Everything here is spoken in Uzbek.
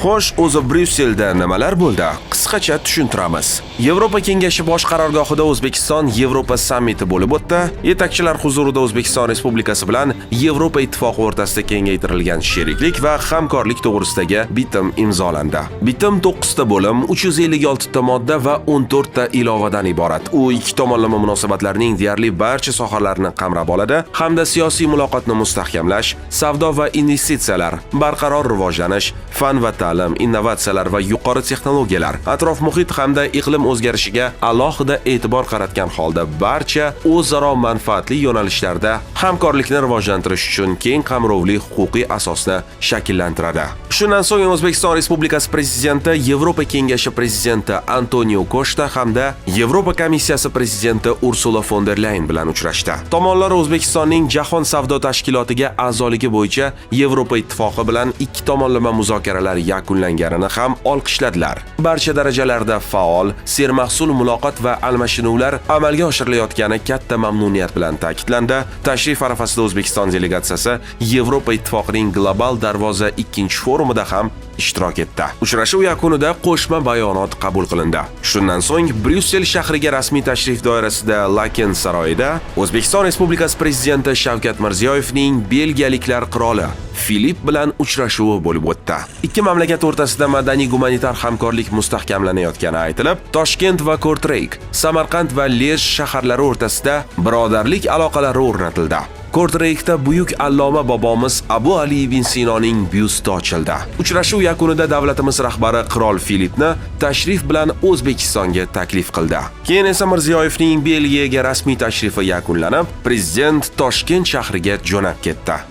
Xo'sh, o'zi Bryusselda nimalar bo'ldi? Qisqacha tushuntiramiz. Yevropa Kengashi bosh qarorgohida O'zbekiston Yevropa sammiti bo'lib o'tdi. Yetakchilar huzurida O'zbekiston Respublikasi bilan Yevropa ittifoqi o'rtasida kengaytirilgan sheriklik va hamkorlik to'g'risidagi bitim imzolandi. Bitim 9 ta bo'lim, 356 ta modda va 14 ta ilovadan iborat. U ikki tomonlama munosabatlarning deyarli barcha sohalarini qamrab oladi hamda siyosiy muloqotni mustahkamlash, savdo va investitsiyalar, barqaror rivojlanish, fan va ta'lim, innovatsiyalar va yuqori texnologiyalar, atrof muhit hamda iqlim o'zgarishiga alohida e'tibor qaratgan holda barcha o'zaro manfaatli yo'nalishlarda hamkorlikni rivojlantirish uchun keng qamrovli huquqiy asosni shakllantiradi. Shundan so'ng O'zbekiston Respublikasi Prezidenti, Yevropa Kengashi Prezidenti Antonio Costa hamda Yevropa Komissiyasi Prezidenti Ursula von der Leyen bilan uchrashdi. Tomonlar O'zbekistonning Jahon savdo tashkilotiga a'zoligi bo'yicha Yevropa ittifoqi bilan ikki tomonlama muzokaralar yakunlanganini ham olqishladilar. Barcha darajalarda faol, sermahsul muloqot va almashinuvlar amalga oshirilayotgani katta mamnuniyat bilan ta'kidlandi. Tashrif arafasida O'zbekiston delegatsiyasi Yevropa ittifoqining Global darvoza 2-forumida ham ishtirok etdi. Uchrashuv yakunida qo'shma bayonot qabul qilindi. Shundan so'ng Bryussel shahriga rasmiy tashrif doirasida Laken saroyida O'zbekiston Respublikasi Prezidenti Shavkat Mirziyoyevning belgiyaliklar qiroli Filip bilan uchrashuvi bo'lib o'tdi. Ikki mamlakat o'rtasida madaniy-gumanitar hamkorlik mustahkamlanayotgani aytilib, Toshkent va Kortreyk, Samarqand va Lej shaharlari o'rtasida birodarlik aloqalari o'rnatildi. Kortreykda buyuk alloma bobomiz Abu Ali ibn Sinoning byusti ochildi. Uchrashuv yakunida davlatimiz rahbari qirol Filipni tashrif bilan O'zbekistonga taklif qildi. Keyin esa Mirziyoyevning Belgiyaga rasmiy tashrifi yakunlanib, prezident Toshkent shahriga jo'nab ketdi.